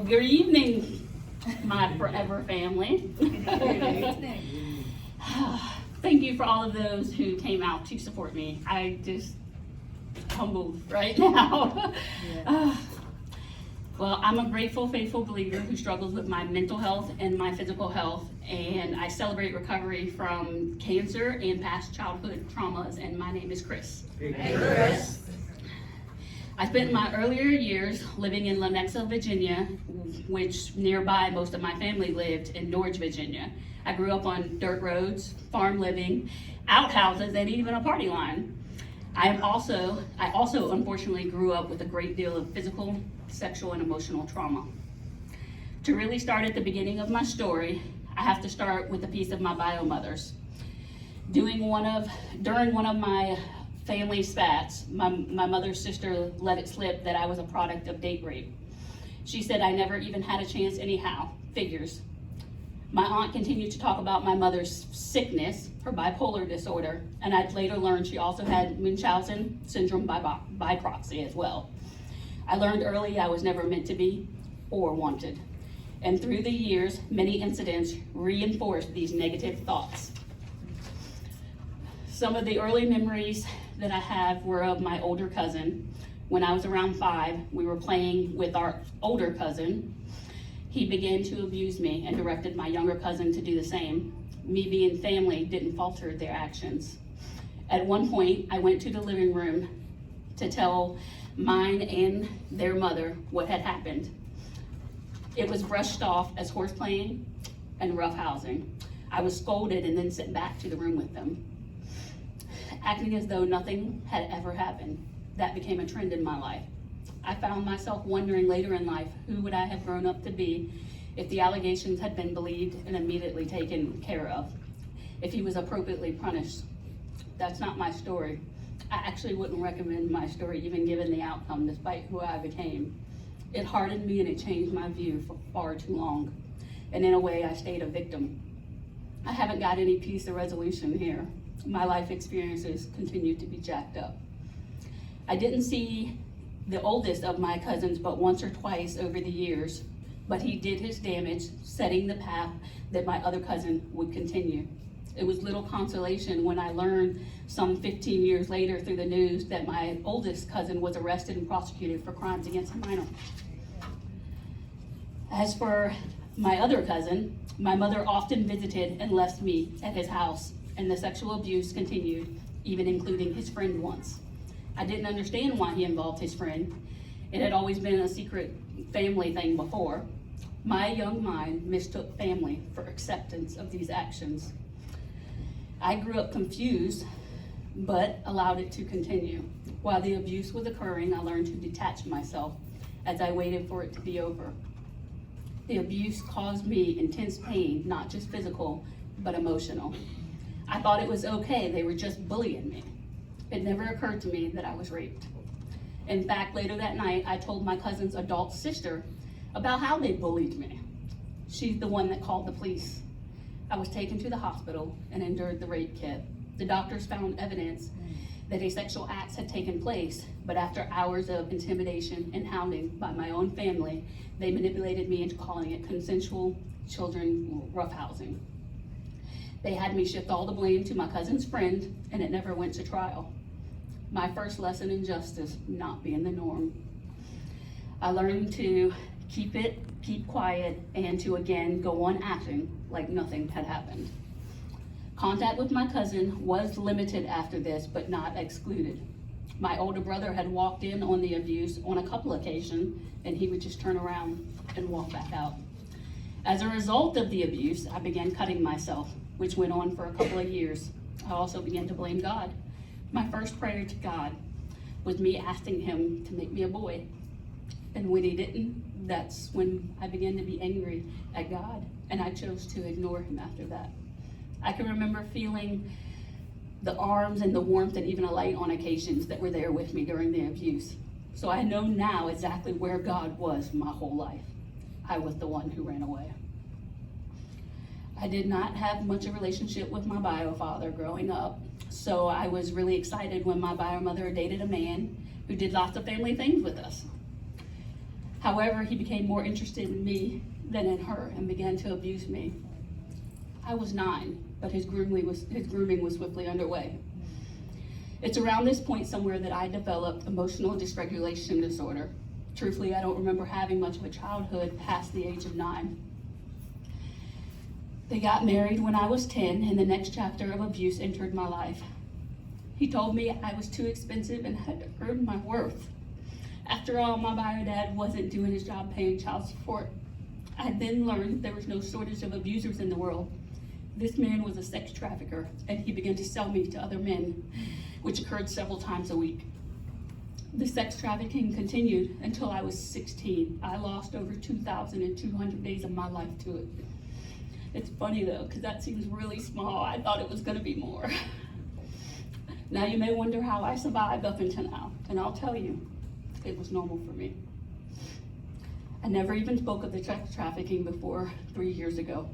Good evening, my forever family. Thank you for all of those who came out to support me. I just humbled right now. Well, I'm a grateful, faithful believer who struggles with my mental health and my physical health, and I celebrate recovery from cancer and past childhood traumas, and my name is Chris. Hey, Chris. I spent my earlier years living in Lenexa, Virginia, which nearby most of my family lived in Norwich, Virginia. I grew up on dirt roads, farm living, outhouses, and even a party line. I also unfortunately grew up with a great deal of physical, sexual, and emotional trauma. To really start at the beginning of my story, I have to start with a piece of my bio mother's. During one of my family spats, my mother's sister let it slip that I was a product of date rape. She said I never even had a chance anyhow. Figures. My aunt continued to talk about my mother's sickness, her bipolar disorder, and I'd later learned she also had Munchausen syndrome by proxy as well. I learned early I was never meant to be or wanted. And through the years, many incidents reinforced these negative thoughts. Some of the early memories that I have were of my older cousin. When I was around 5, we were playing with our older cousin. He began to abuse me and directed my younger cousin to do the same. Me being family didn't falter their actions. At one point, I went to the living room to tell mine and their mother what had happened. It was brushed off as horseplaying and roughhousing. I was scolded and then sent back to the room with them, acting as though nothing had ever happened. That became a trend in my life. I found myself wondering later in life, who would I have grown up to be if the allegations had been believed and immediately taken care of, if he was appropriately punished. That's not my story. I actually wouldn't recommend my story even given the outcome, despite who I became. It hardened me and it changed my view for far too long. And in a way, I stayed a victim. I haven't got any peace or resolution here. My life experiences continue to be jacked up. I didn't see the oldest of my cousins but once or twice over the years, but he did his damage, setting the path that my other cousin would continue. It was little consolation when I learned some 15 years later through the news that my oldest cousin was arrested and prosecuted for crimes against a minor. As for my other cousin, my mother often visited and left me at his house, and the sexual abuse continued, even including his friend once. I didn't understand why he involved his friend. It had always been a secret family thing before. My young mind mistook family for acceptance of these actions. I grew up confused, but allowed it to continue. While the abuse was occurring, I learned to detach myself as I waited for it to be over. The abuse caused me intense pain, not just physical, but emotional. I thought it was okay, they were just bullying me. It never occurred to me that I was raped. In fact, later that night, I told my cousin's adult sister about how they bullied me. She's the one that called the police. I was taken to the hospital and endured the rape kit. The doctors found evidence that a sexual act had taken place, but after hours of intimidation and hounding by my own family, they manipulated me into calling it consensual children roughhousing. They had me shift all the blame to my cousin's friend, and it never went to trial. My first lesson in justice, not being the norm. I learned to keep quiet, and to again go on acting like nothing had happened. Contact with my cousin was limited after this, but not excluded. My older brother had walked in on the abuse on a couple occasions, and he would just turn around and walk back out. As a result of the abuse, I began cutting myself, which went on for a couple of years. I also began to blame God. My first prayer to God was me asking him to make me a boy. And when he didn't, that's when I began to be angry at God, and I chose to ignore him after that. I can remember feeling the arms and the warmth and even a light on occasions that were there with me during the abuse. So I know now exactly where God was my whole life. I was the one who ran away. I did not have much of a relationship with my bio father growing up, so I was really excited when my bio mother dated a man who did lots of family things with us. However, he became more interested in me than in her and began to abuse me. I was 9, but his grooming was swiftly underway. It's around this point somewhere that I developed emotional dysregulation disorder. Truthfully, I don't remember having much of a childhood past the age of 9. They got married when I was 10, and the next chapter of abuse entered my life. He told me I was too expensive and had to earn my worth. After all, my bio dad wasn't doing his job paying child support. I then learned there was no shortage of abusers in the world. This man was a sex trafficker, and he began to sell me to other men, which occurred several times a week. The sex trafficking continued until I was 16. I lost over 2,200 days of my life to it. It's funny though, because that seems really small. I thought it was going to be more. Now you may wonder how I survived up until now, and I'll tell you, it was normal for me. I never even spoke of the sex trafficking before 3 years ago.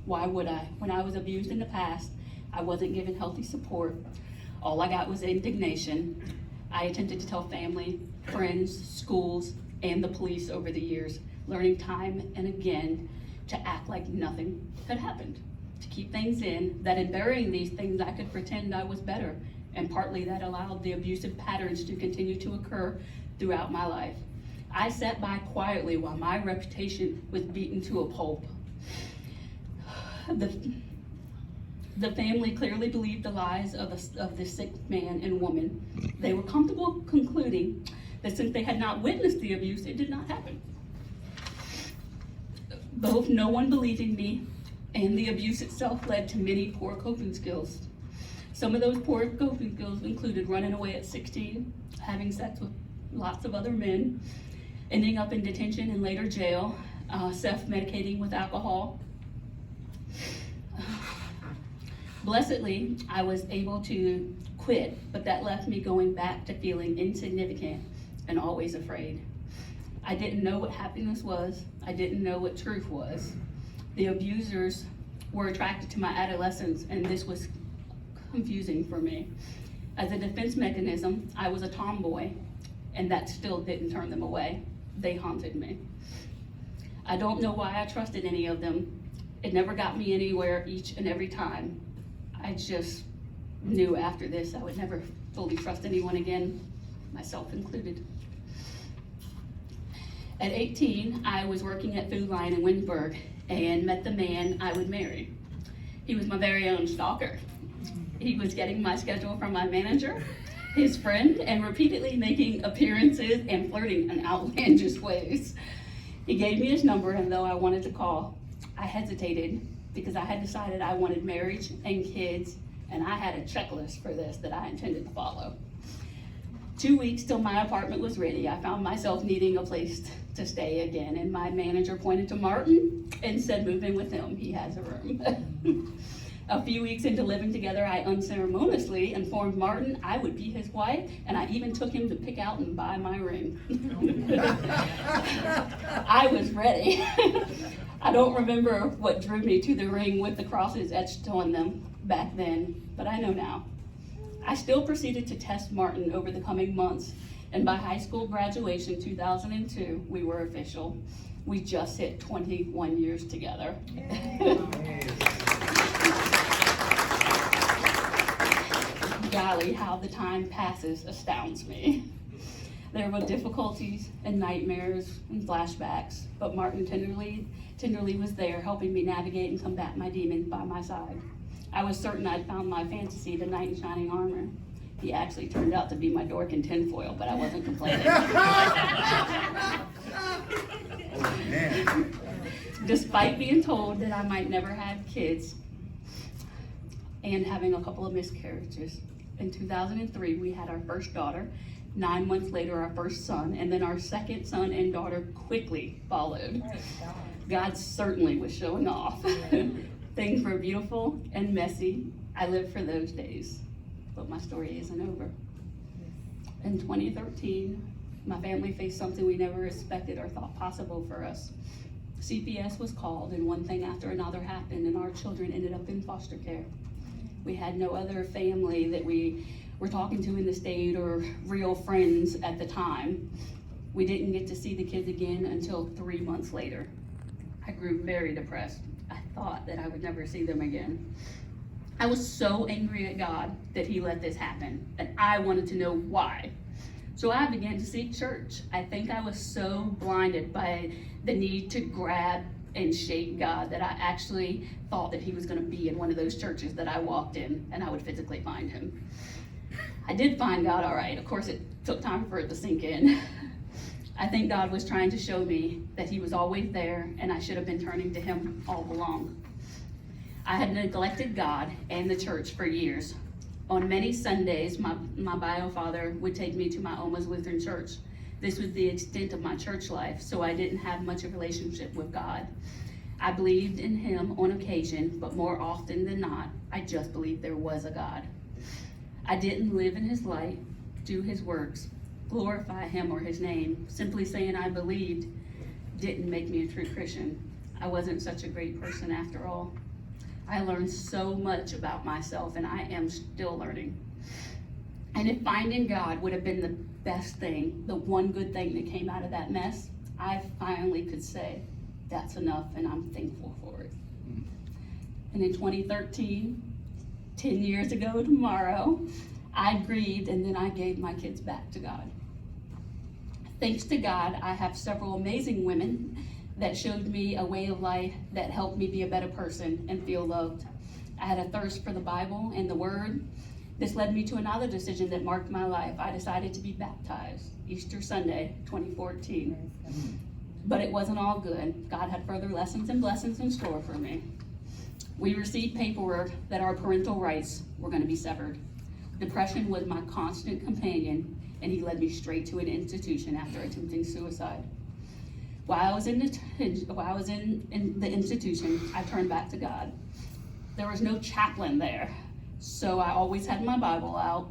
Why would I? When I was abused in the past, I wasn't given healthy support. All I got was indignation. I attempted to tell family, friends, schools, and the police over the years, learning time and again to act like nothing had happened, to keep things in, that in burying these things I could pretend I was better, and partly that allowed the abusive patterns to continue to occur throughout my life. I sat by quietly while my reputation was beaten to a pulp. The family clearly believed the lies of the sick man and woman. They were comfortable concluding that since they had not witnessed the abuse, it did not happen. Both no one believing me and the abuse itself led to many poor coping skills. Some of those poor coping skills included running away at 16, having sex with lots of other men, ending up in detention and later jail, self-medicating with alcohol. Blessedly, I was able to quit, but that left me going back to feeling insignificant and always afraid. I didn't know what happiness was. I didn't know what truth was. The abusers were attracted to my adolescence, and this was confusing for me. As a defense mechanism, I was a tomboy, and that still didn't turn them away. They haunted me. I don't know why I trusted any of them. It never got me anywhere each and every time. I just knew after this I would never fully trust anyone again, myself included. At 18, I was working at Food Lion in Winsburg and met the man I would marry. He was my very own stalker. He was getting my schedule from my manager, his friend, and repeatedly making appearances and flirting in outlandish ways. He gave me his number, and though I wanted to call, I hesitated because I had decided I wanted marriage and kids, and I had a checklist for this that I intended to follow. 2 weeks till my apartment was ready, I found myself needing a place to stay again, and my manager pointed to Martin and said, move in with him, he has a room. A few weeks into living together, I unceremoniously informed Martin I would be his wife, and I even took him to pick out and buy my ring. I was ready. I don't remember what drew me to the ring with the crosses etched on them back then, but I know now. I still proceeded to test Martin over the coming months, and by high school graduation 2002, we were official. We just hit 21 years together. Golly, how the time passes astounds me. There were difficulties and nightmares and flashbacks, but Martin tenderly was there helping me navigate and combat my demons by my side. I was certain I'd found my fantasy, the knight in shining armor. He actually turned out to be my dork in tinfoil, but I wasn't complaining. Despite being told that I might never have kids and having a couple of miscarriages, in 2003 we had our first daughter. 9 months later, our first son, and then our second son and daughter quickly followed. God certainly was showing off. Things were beautiful and messy. I lived for those days, but my story isn't over. In 2013, my family faced something we never expected or thought possible for us. CPS was called, and one thing after another happened, and our children ended up in foster care. We had no other family that we were talking to in the state or real friends at the time. We didn't get to see the kids again until 3 months later. I grew very depressed. I thought that I would never see them again. I was so angry at God that he let this happen, and I wanted to know why. So I began to seek church. I think I was so blinded by the need to grab and shake God that I actually thought that he was going to be in one of those churches that I walked in and I would physically find him. I did find God all right. Of course, it took time for it to sink in. I think God was trying to show me that he was always there and I should have been turning to him all along. I had neglected God and the church for years. On many Sundays, my bio father would take me to my Oma's Lutheran Church. This was the extent of my church life, so I didn't have much of a relationship with God. I believed in him on occasion, but more often than not, I just believed there was a God. I didn't live in his light, do his works, glorify him or his name. Simply saying I believed didn't make me a true Christian. I wasn't such a great person after all. I learned so much about myself, and I am still learning. And if finding God would have been the best thing, the one good thing that came out of that mess, I finally could say, that's enough, and I'm thankful for it. And in 2013, 10 years ago tomorrow, I grieved, and then I gave my kids back to God. Thanks to God, I have several amazing women that showed me a way of life that helped me be a better person and feel loved. I had a thirst for the Bible and the Word. This led me to another decision that marked my life. I decided to be baptized Easter Sunday, 2014. But it wasn't all good. God had further lessons and blessings in store for me. We received paperwork that our parental rights were going to be severed. Depression was my constant companion, and he led me straight to an institution after attempting suicide. While I was in the institution, I turned back to God. There was no chaplain there, so I always had my Bible out.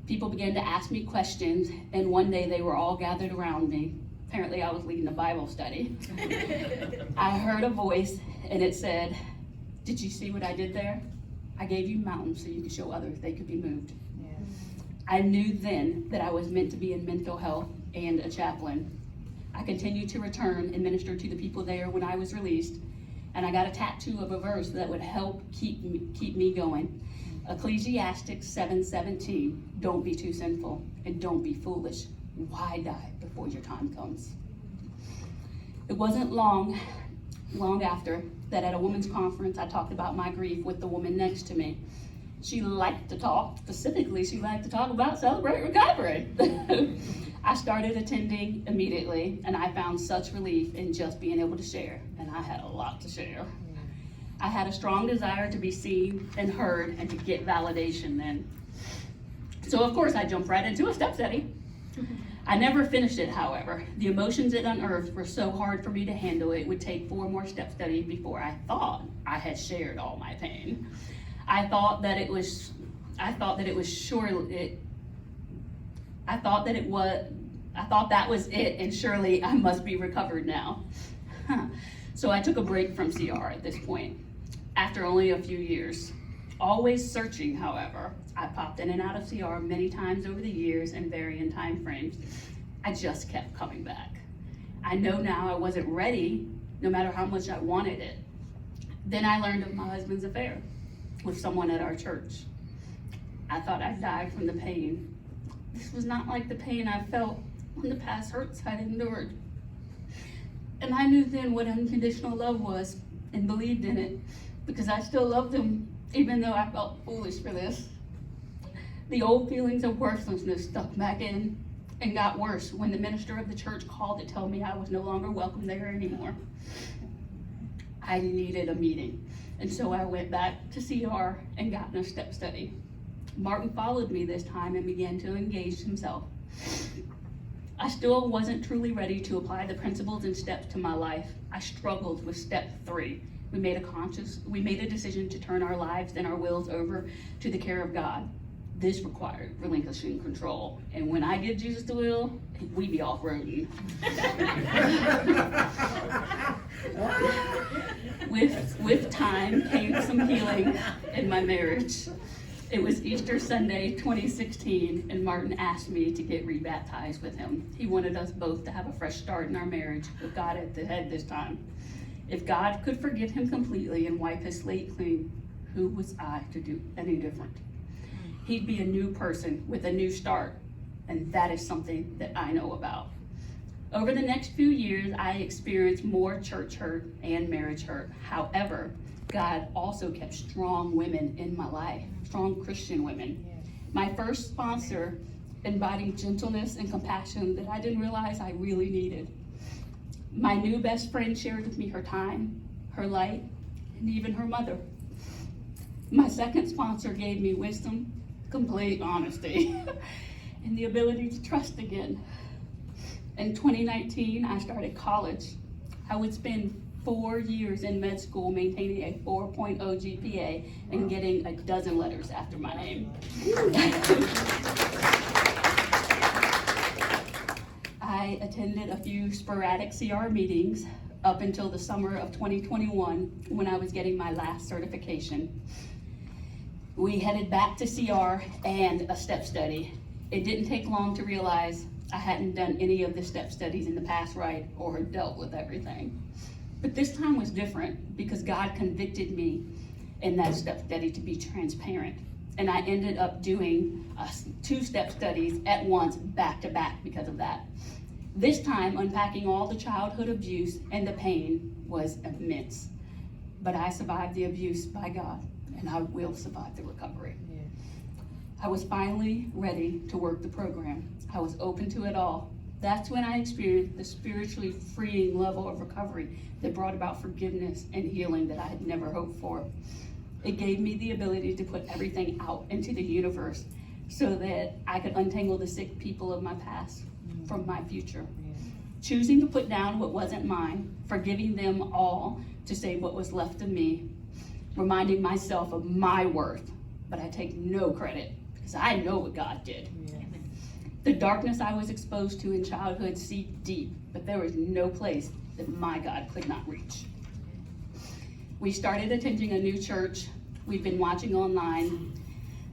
People began to ask me questions, and one day they were all gathered around me. Apparently I was leading a Bible study. I heard a voice, and it said, "Did you see what I did there? I gave you mountains so you could show others they could be moved." Yeah. I knew then that I was meant to be in mental health and a chaplain. I continued to return and minister to the people there when I was released, and I got a tattoo of a verse that would help keep me going. Ecclesiastes 7:17, don't be too sinful and don't be foolish. Why die before your time comes? It wasn't long after that at a women's conference, I talked about my grief with the woman next to me. She liked to talk, specifically she liked to talk about Celebrate Recovery. I started attending immediately, and I found such relief in just being able to share, and I had a lot to share. I had a strong desire to be seen and heard and to get validation then. So of course I jumped right into a step study. I never finished it, however. The emotions it unearthed were so hard for me to handle, it would take 4 more step studies before I thought I had shared all my pain. I thought that was it, and surely I must be recovered now. So I took a break from CR at this point, after only a few years. Always searching, however. I popped in and out of CR many times over the years in varying time frames. I just kept coming back. I know now I wasn't ready, no matter how much I wanted it. Then I learned of my husband's affair with someone at our church. I thought I'd die from the pain. This was not like the pain I felt when the past hurts I'd endured. And I knew then what unconditional love was and believed in it, because I still loved him, even though I felt foolish for this. The old feelings of worthlessness stuck back in and got worse when the minister of the church called to tell me I was no longer welcome there anymore. I needed a meeting, and so I went back to CR and got in a step study. Martin followed me this time and began to engage himself. I still wasn't truly ready to apply the principles and steps to my life. I struggled with step 3. We made a decision to turn our lives and our wills over to the care of God. This required relinquishing control. And when I give Jesus the wheel, we be off-roading. With time came some healing in my marriage. It was Easter Sunday 2016, and Martin asked me to get rebaptized with him. He wanted us both to have a fresh start in our marriage with God at the head this time. If God could forgive him completely and wipe his slate clean, who was I to do any different? He'd be a new person with a new start, and that is something that I know about. Over the next few years, I experienced more church hurt and marriage hurt. However, God also kept strong women in my life, strong Christian women. My first sponsor embodied gentleness and compassion that I didn't realize I really needed. My new best friend shared with me her time, her light, and even her mother. My second sponsor gave me wisdom, complete honesty, and the ability to trust again. In 2019, I started college. I would spend 4 years in med school maintaining a 4.0 GPA and getting a dozen letters after my name. I attended a few sporadic CR meetings up until the summer of 2021 when I was getting my last certification. We headed back to CR and a step study. It didn't take long to realize I hadn't done any of the step studies in the past right or dealt with everything. But this time was different because God convicted me in that step study to be transparent. And I ended up doing 2 step studies at once, back to back, because of that. This time, unpacking all the childhood abuse and the pain was immense. But I survived the abuse by God, and I will survive the recovery. Yeah. I was finally ready to work the program. I was open to it all. That's when I experienced the spiritually freeing level of recovery that brought about forgiveness and healing that I had never hoped for. It gave me the ability to put everything out into the universe so that I could untangle the sick people of my past from my future. Choosing to put down what wasn't mine, forgiving them all to save what was left of me, reminding myself of my worth, but I take no credit because I know what God did. The darkness I was exposed to in childhood seeped deep, but there was no place that my God could not reach. We started attending a new church we've been watching online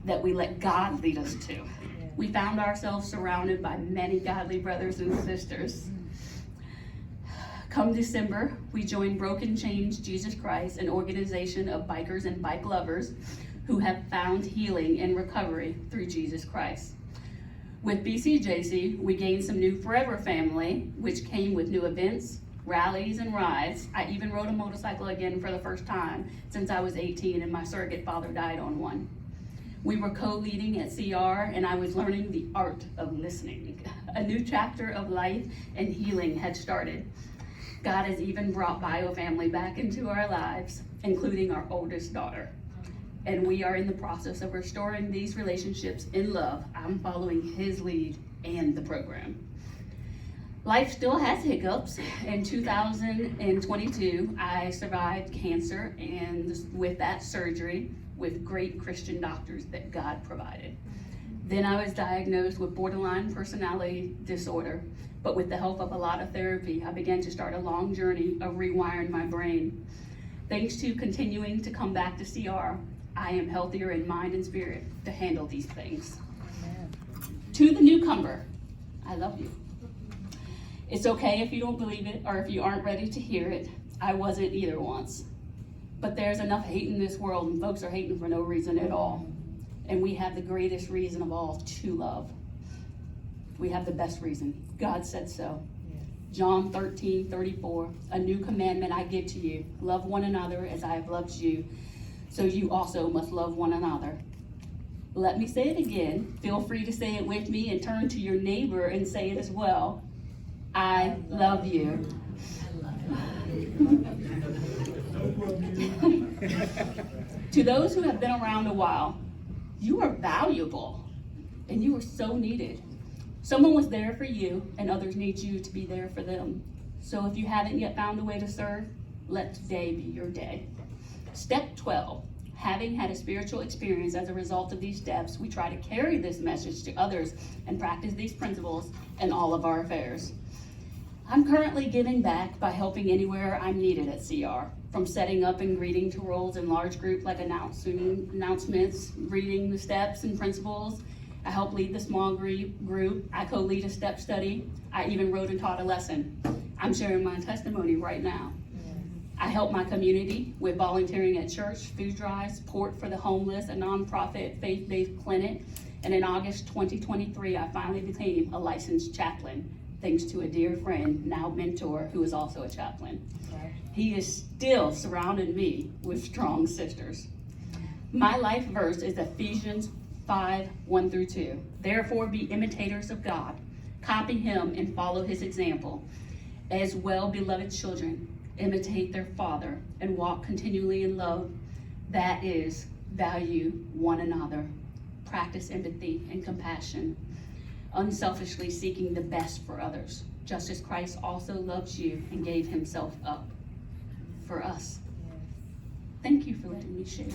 that we let God lead us to. We found ourselves surrounded by many godly brothers and sisters. Come December, we joined Broken Chains Jesus Christ, an organization of bikers and bike lovers who have found healing and recovery through Jesus Christ. With BCJC, we gained some new forever family, which came with new events, rallies, and rides. I even rode a motorcycle again for the first time since I was 18 and my surrogate father died on one. We were co-leading at CR, and I was learning the art of listening. A new chapter of life and healing had started. God has even brought BioFamily back into our lives, including our oldest daughter. And we are in the process of restoring these relationships in love. I'm following his lead and the program. Life still has hiccups. In 2022, I survived cancer, and with that surgery, with great Christian doctors that God provided. Then I was diagnosed with borderline personality disorder, but with the help of a lot of therapy, I began to start a long journey of rewiring my brain. Thanks to continuing to come back to CR, I am healthier in mind and spirit to handle these things. Amen. To the newcomer, I love you. It's okay if you don't believe it or if you aren't ready to hear it. I wasn't either once. But there's enough hate in this world, and folks are hating for no reason at all. And we have the greatest reason of all, to love. We have the best reason. God said so. Yeah. John 13:34, a new commandment I give to you. Love one another as I have loved you. So you also must love one another. Let me say it again. Feel free to say it with me and turn to your neighbor and say it as well. I love you. To those who have been around a while, you are valuable and you are so needed. Someone was there for you and others need you to be there for them. So if you haven't yet found a way to serve, let today be your day. Step 12, having had a spiritual experience as a result of these steps, we try to carry this message to others and practice these principles in all of our affairs. I'm currently giving back by helping anywhere I'm needed at CR, from setting up and greeting to roles in large group like announcements, reading the steps and principles. I help lead the small group. I co-lead a step study. I even wrote and taught a lesson. I'm sharing my testimony right now. I help my community with volunteering at church, food drives, Port for the Homeless, a nonprofit faith-based clinic. And in August 2023, I finally became a licensed chaplain, thanks to a dear friend, now mentor, who is also a chaplain. He is still surrounding me with strong sisters. My life verse is Ephesians 5:1-2. Therefore be imitators of God, copy him and follow his example. As well, beloved children, imitate their father and walk continually in love. That is, value one another, practice empathy and compassion, unselfishly seeking the best for others, just as Christ also loves you and gave himself up for us. Thank you for letting me share.